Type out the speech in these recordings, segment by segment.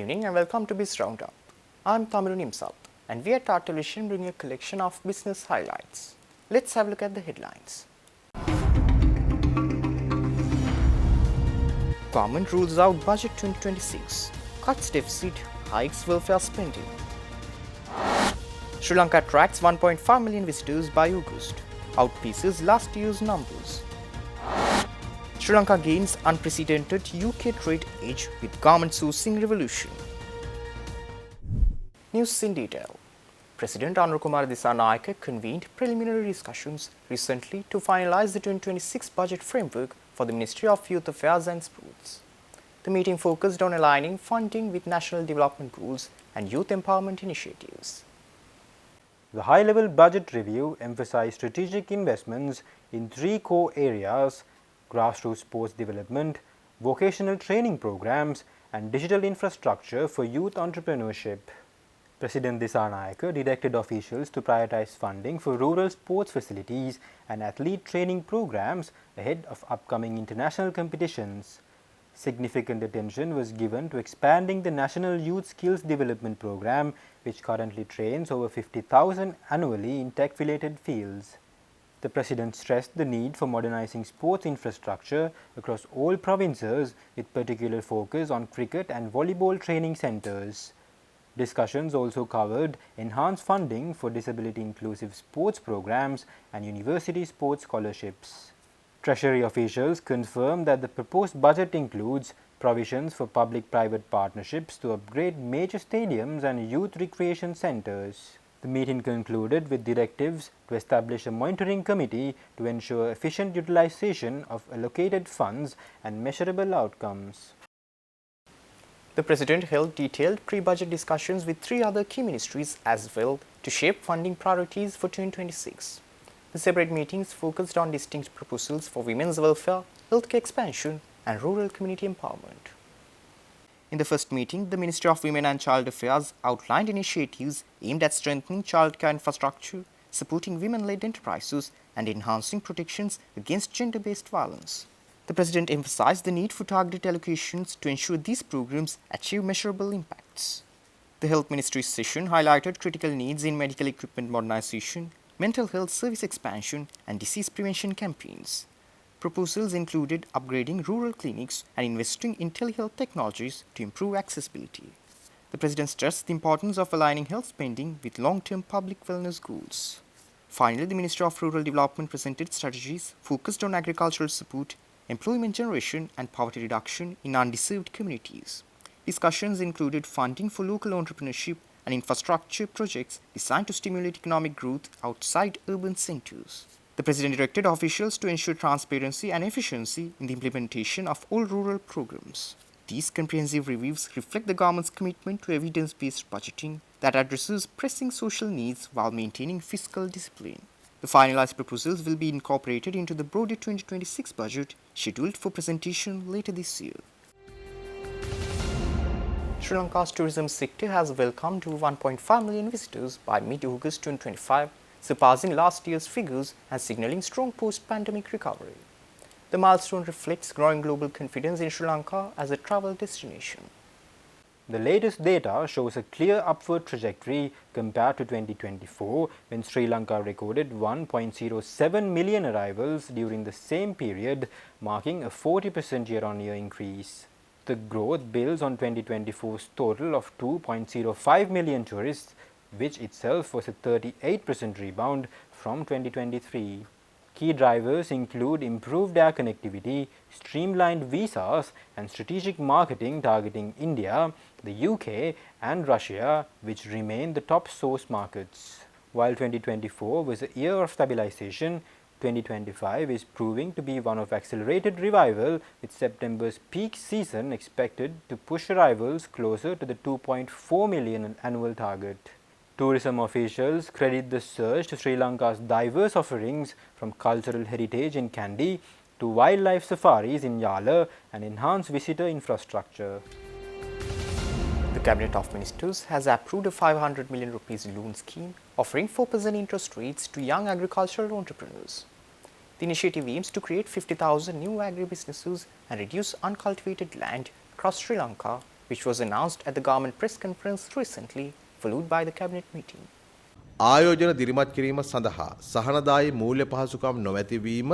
evening and welcome to Biz RoundUp. I'm Tamiru Nimsal and we at our television bring a collection of business highlights. Let's have a look at the headlines. Government rules out Budget 2026, cuts deficit, hikes welfare spending. Sri Lanka attracts 1.5 million visitors by August, outpaces last year's numbers. Sri Lanka gains unprecedented UK trade edge with garment sourcing revolution. News in detail. President Anurukumar Dissanayake convened preliminary discussions recently to finalize the 2026 budget framework for the Ministry of Youth Affairs and Sports. The meeting focused on aligning funding with national development goals and youth empowerment initiatives. The high-level budget review emphasized strategic investments in three core areas: grassroots sports development, vocational training programs, and digital infrastructure for youth entrepreneurship. President Dissanayake directed officials to prioritize funding for rural sports facilities and athlete training programs ahead of upcoming international competitions. Significant attention was given to expanding the National Youth Skills Development Program, which currently trains over 50,000 annually in tech-related fields. The President stressed the need for modernizing sports infrastructure across all provinces with particular focus on cricket and volleyball training centers. Discussions also covered enhanced funding for disability-inclusive sports programs and university sports scholarships. Treasury officials confirmed that the proposed budget includes provisions for public-private partnerships to upgrade major stadiums and youth recreation centers. The meeting concluded with directives to establish a monitoring committee to ensure efficient utilization of allocated funds and measurable outcomes. The President held detailed pre-budget discussions with three other key ministries as well to shape funding priorities for 2026. The separate meetings focused on distinct proposals for women's welfare, healthcare expansion, and rural community empowerment. In the first meeting, the Ministry of Women and Child Affairs outlined initiatives aimed at strengthening childcare infrastructure, supporting women-led enterprises, and enhancing protections against gender-based violence. The President emphasized the need for targeted allocations to ensure these programs achieve measurable impacts. The Health Ministry's session highlighted critical needs in medical equipment modernization, mental health service expansion, and disease prevention campaigns. Proposals included upgrading rural clinics and investing in telehealth technologies to improve accessibility. The President stressed the importance of aligning health spending with long-term public wellness goals. Finally, the Ministry of Rural Development presented strategies focused on agricultural support, employment generation, and poverty reduction in underserved communities. Discussions included funding for local entrepreneurship and infrastructure projects designed to stimulate economic growth outside urban centers. The President directed officials to ensure transparency and efficiency in the implementation of all rural programs. These comprehensive reviews reflect the government's commitment to evidence-based budgeting that addresses pressing social needs while maintaining fiscal discipline. The finalized proposals will be incorporated into the broader 2026 budget scheduled for presentation later this year. Sri Lanka's tourism sector has welcomed 1.5 million visitors by mid-August 2025, surpassing last year's figures and signaling strong post-pandemic recovery. The milestone reflects growing global confidence in Sri Lanka as a travel destination. The latest data shows a clear upward trajectory compared to 2024, when Sri Lanka recorded 1.07 million arrivals during the same period, marking a 40% year-on-year increase. The growth builds on 2024's total of 2.05 million tourists, which itself was a 38% rebound from 2023. Key drivers include improved air connectivity, streamlined visas, and strategic marketing targeting India, the UK, and Russia, which remain the top source markets. While 2024 was a year of stabilization, 2025 is proving to be one of accelerated revival, with September's peak season expected to push arrivals closer to the 2.4 million annual target. Tourism officials credit the surge to Sri Lanka's diverse offerings, from cultural heritage in Kandy to wildlife safaris in Yala and enhanced visitor infrastructure. The Cabinet of Ministers has approved a 500 million rupees loan scheme offering 4% interest rates to young agricultural entrepreneurs. The initiative aims to create 50,000 new agri-businesses and reduce uncultivated land across Sri Lanka which was announced at the government press conference recently, followed by the cabinet meeting. ආයෝජන දිරිමත් කිරීම සඳහා සහනදායී මූල්‍ය පහසුකම් නොමැතිවීම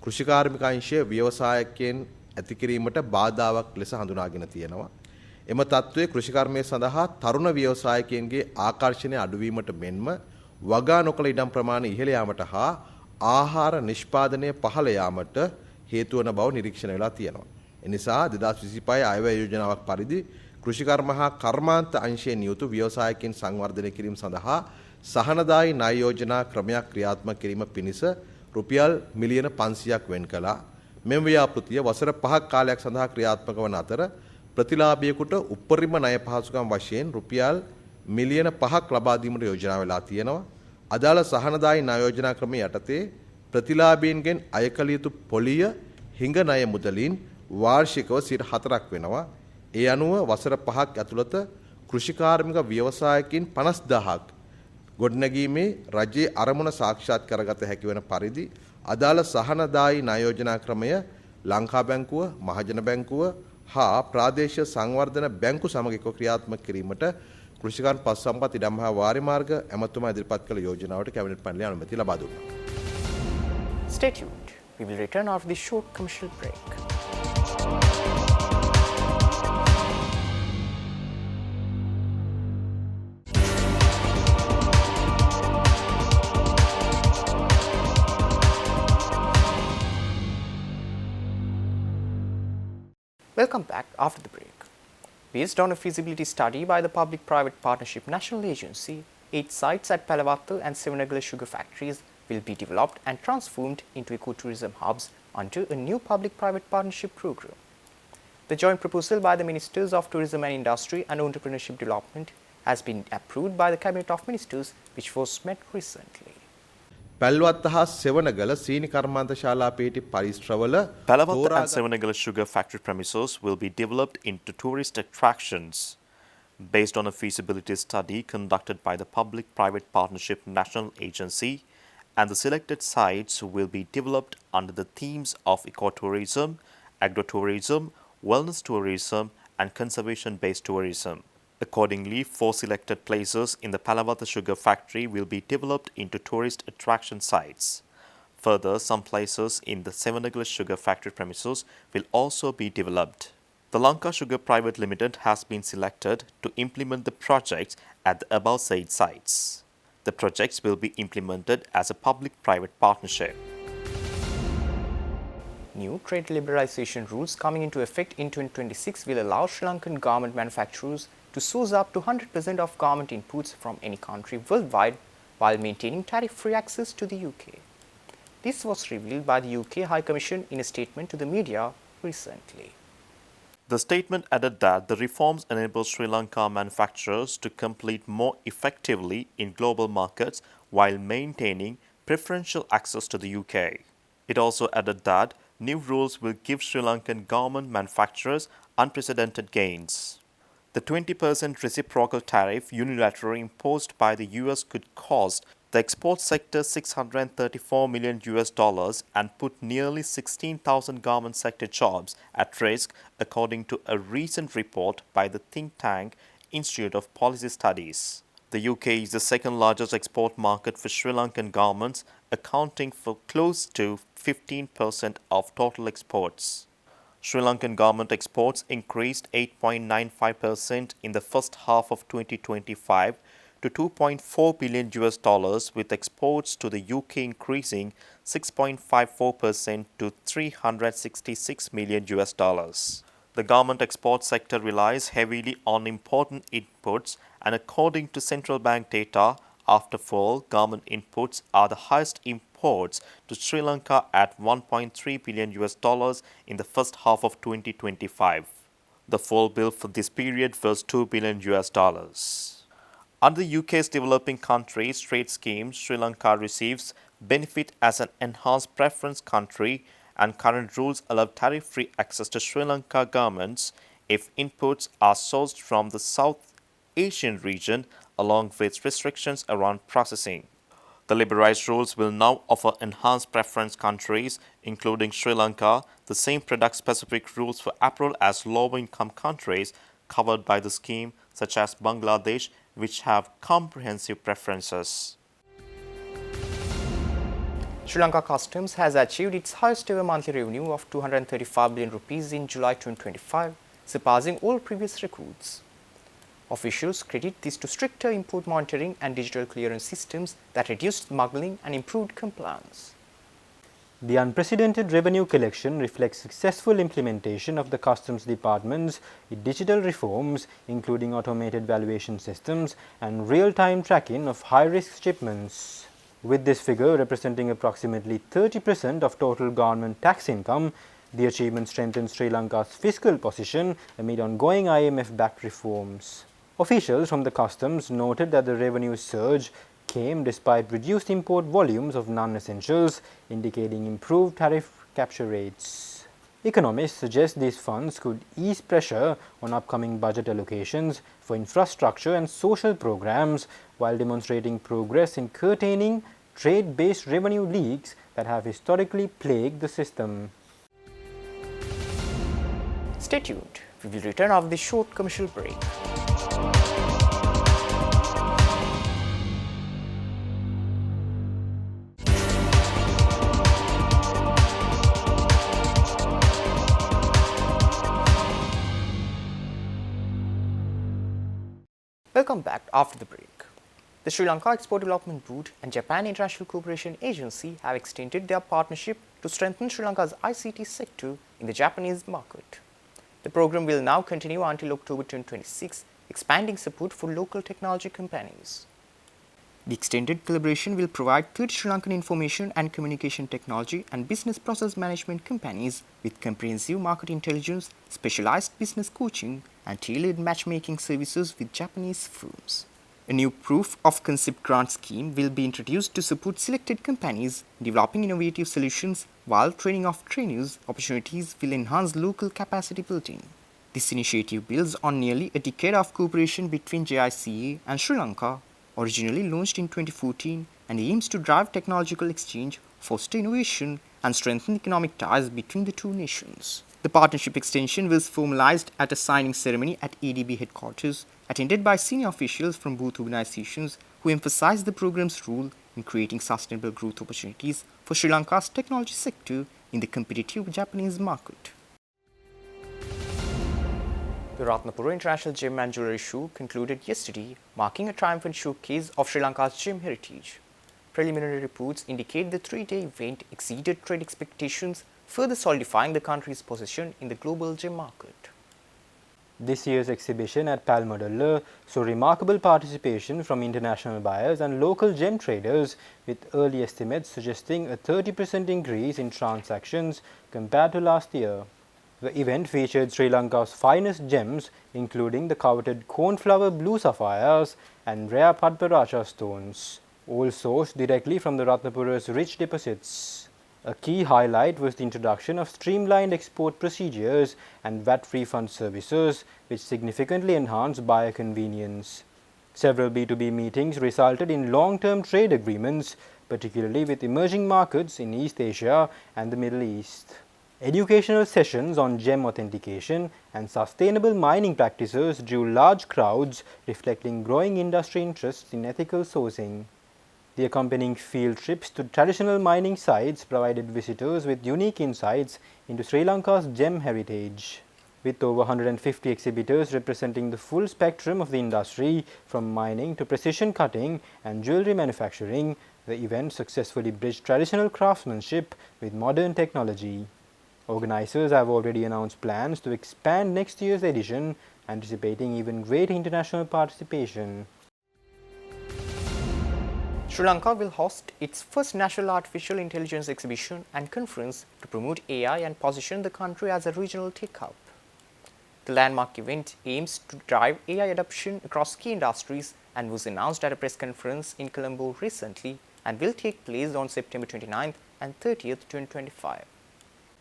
කෘෂිකාර්මික අංශය ව්‍යවසායකයන් ඇති කිරීමට බාධාවක් ලෙස හඳුනාගෙන තියෙනවා. එම තත්ත්වයේ කෘෂිකර්මය සඳහා තරුණ ව්‍යවසායකයන්ගේ ආකර්ෂණය අඩුවීමට මෙන්ම වගා නොකළ ඉඩම් ප්‍රමාණය ඉහළ යාමට හා ආහාර නිෂ්පාදනය පහළ යාමට හේතු වන බව නිරීක්ෂණය වෙලා තියෙනවා. එනිසා 2025 අයවැය යෝජනාවක් පරිදි කෘෂිකර්ම හා කර්මාන්ත අංශයෙන් නියුතු ව්‍යවසායකයන් සංවර්ධනය කිරීම සඳහා සහනදායී ණය යෝජනා ක්‍රමයක් ක්‍රියාත්මක කිරීම පිණිස රුපියල් මිලියන 500ක් වෙන් කළා. මෙම ව්‍යාපෘතිය වසර 5ක් කාලයක් සඳහා ක්‍රියාත්මක වන අතර ප්‍රතිලාභියෙකුට උපරිම ණය පහසුකම් වශයෙන් රුපියල් මිලියන 5ක් ලබා දීමට යෝජනා වෙලා තියෙනවා. අදාළ සහනදායී ණය යෝජනා ක්‍රමයේ යටතේ ප්‍රතිලාභීන්ගෙන් අය කළ යුතු පොලිය හිඟ ණය මුදලින් වාර්ෂිකව 4% වෙනවා. ඒ අනුව වසර 5ක් ඇතුළත කෘෂිකාර්මික ව්‍යවසායකින් 50000ක් ගොඩනැගීමේ රජයේ අරමුණ සාක්ෂාත් කරගත හැකි වන පරිදි අදාළ සහනදායී ණය යෝජනා ක්‍රමය ලංකා බැංකුව, මහජන බැංකුව හා ප්‍රාදේශීය සංවර්ධන බැංකු සමග එක්ව ක්‍රියාත්මක කිරීමට කෘෂිකර්ම පශු සම්පත් ඉඩම් හා වාරි මාර්ග ඇමතුමා ඉදිරිපත් කළ යෝජනාවට කැබිනට් පෙරළේ අනුමැතිය ලබා දුන්නා. Stay tuned. We will return after this short commercial break. Welcome back after the break. Based on a feasibility study by the Public-Private Partnership National Agency, 8 sites at Palavatta and Sevanagala sugar factories will be developed and transformed into ecotourism hubs under a new public-private partnership program. The joint proposal by the Ministers of Tourism and Industry and Entrepreneurship Development has been approved by the Cabinet of Ministers, which was met recently. පැල්වත්ත හා සෙවනගල සීනි කර්මාන්ත ශාලා පිහිටි පරිශ්‍රවල Palavatta and Sevanagala sugar factory premises will be developed into tourist attractions. Based on a feasibility study conducted by the Public-Private Partnership National Agency, and the selected sites will be developed under the themes of ecotourism, agrotourism, wellness tourism, and conservation-based tourism. Accordingly, 4 selected places in the Palavatta sugar factory will be developed into tourist attraction sites. Further, some places in the Sevanagala sugar factory premises will also be developed. The Lanka Sugar Private Limited has been selected to implement the projects at the above said sites. The projects will be implemented as a public-private partnership. New trade liberalization rules coming into effect in 2026 will allow Sri Lankan garment manufacturers to source up to 100% of garment inputs from any country worldwide while maintaining tariff-free access to the UK. This was revealed by the UK High Commission in a statement to the media recently. The statement added that the reforms enable Sri Lanka manufacturers to compete more effectively in global markets while maintaining preferential access to the UK. It also added that new rules will give Sri Lankan garment manufacturers unprecedented gains. The 20% reciprocal tariff unilaterally imposed by the US could cost the export sector $634 million and put nearly 16,000 garment sector jobs at risk, according to a recent report by the think tank Institute of Policy Studies. The UK is the second largest export market for Sri Lankan garments, accounting for close to 15% of total exports. Sri Lankan garment exports increased 8.95% in the first half of 2025 to $2.4 billion, with exports to the UK increasing 6.54% to $366 million. The garment export sector relies heavily on important inputs, and according to central bank data, after fall, garment inputs are the highest imports to Sri Lanka at $1.3 billion in the first half of 2025. The fall bill for this period was $2 billion. Under the UK's Developing Countries Trade Scheme, Sri Lanka receives benefit as an enhanced preference country, and current rules allow tariff-free access to Sri Lanka garments if inputs are sourced from the South Asian region, along with restrictions around processing. The liberalized rules will now offer enhanced preference countries, including Sri Lanka, the same product-specific rules for apparel as low-income countries, covered by the scheme, such as Bangladesh, which have comprehensive preferences. Sri Lanka Customs has achieved its highest ever monthly revenue of 235 billion rupees in July 2025, surpassing all previous records. Officials credit this to stricter import monitoring and digital clearance systems that reduced smuggling and improved compliance. The unprecedented revenue collection reflects successful implementation of the Customs Department's digital reforms, including automated valuation systems and real-time tracking of high-risk shipments. With this figure representing approximately 30% of total government tax income, the achievement strengthens Sri Lanka's fiscal position amid ongoing IMF-backed reforms. Officials from the customs noted that the revenue surge came despite reduced import volumes of non-essentials, indicating improved tariff capture rates. Economists suggest these funds could ease pressure on upcoming budget allocations for infrastructure and social programs, while demonstrating progress in curtailing trade-based revenue leaks that have historically plagued the system. Stay tuned. We will return after this short commercial break. Welcome back after the break. The Sri Lanka Export Development Board and Japan International Cooperation Agency have extended their partnership to strengthen Sri Lanka's ICT sector in the Japanese market. The program will now continue until October 2026, expanding support for local technology companies. The extended collaboration will provide 30 Sri Lankan information and communication technology and business process management companies with comprehensive market intelligence, specialized business coaching, and tailored matchmaking services with Japanese firms. A new proof of concept grant scheme will be introduced to support selected companies developing innovative solutions, while training of trainers opportunities will enhance local capacity building. This initiative builds on nearly a decade of cooperation between JICA and Sri Lanka, originally launched in 2014, and aims to drive technological exchange, foster innovation, and strengthen economic ties between the two nations. The partnership extension was formalized at a signing ceremony at ADB headquarters, attended by senior officials from both organizations who emphasized the program's role in creating sustainable growth opportunities for Sri Lanka's technology sector in the competitive Japanese market. The Ratnapura International Gem and Jewellery Show concluded yesterday, marking a triumphant showcase of Sri Lanka's gem heritage. Preliminary reports indicate the three-day event exceeded trade expectations, further solidifying the country's position in the global gem market. This year's exhibition at Palmadalla saw remarkable participation from international buyers and local gem traders, with early estimates suggesting a 30% increase in transactions compared to last year. The event featured Sri Lanka's finest gems, including the coveted cornflower blue sapphires and rare Padmaraja stones, all sourced directly from the Ratnapura's rich deposits. A key highlight was the introduction of streamlined export procedures and VAT refund services, which significantly enhanced buyer convenience. Several B2B meetings resulted in long-term trade agreements, particularly with emerging markets in East Asia and the Middle East. Educational sessions on gem authentication and sustainable mining practices drew large crowds, reflecting growing industry interests in ethical sourcing. The accompanying field trips to traditional mining sites provided visitors with unique insights into Sri Lanka's gem heritage. With over 150 exhibitors representing the full spectrum of the industry, from mining to precision cutting and jewellery manufacturing, the event successfully bridged traditional craftsmanship with modern technology. Organisers have already announced plans to expand next year's edition, anticipating even greater international participation. Sri Lanka will host its first National Artificial Intelligence exhibition and conference to promote AI and position the country as a regional tech hub. The landmark event aims to drive AI adoption across key industries and was announced at a press conference in Colombo recently and will take place on September 29th and 30th, 2025.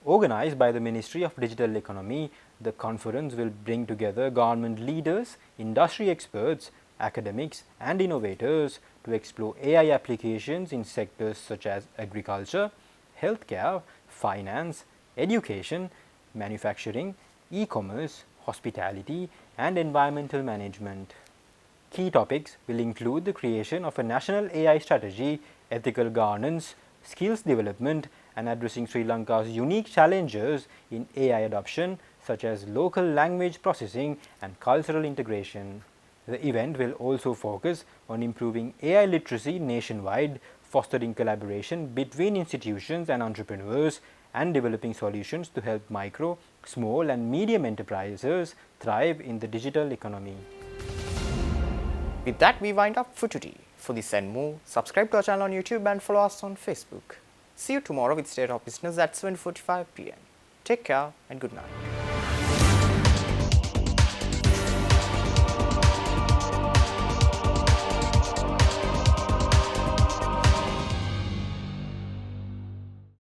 Organized by the Ministry of Digital Economy, the conference will bring together government leaders, industry experts, academics and innovators to explore AI applications in sectors such as agriculture, healthcare, finance, education, manufacturing, e-commerce, hospitality and environmental management. Key topics will include the creation of a national AI strategy, ethical governance, skills development, and addressing Sri Lanka's unique challenges in AI adoption, such as local language processing and cultural integration. The event will also focus on improving AI literacy nationwide, fostering collaboration between institutions and entrepreneurs, and developing solutions to help micro, small, and medium enterprises thrive in the digital economy. With that, we wind up for today. For this and more, subscribe to our channel on YouTube and follow us on Facebook. See you tomorrow with State of Business at 7:45 p.m. Take care and good night.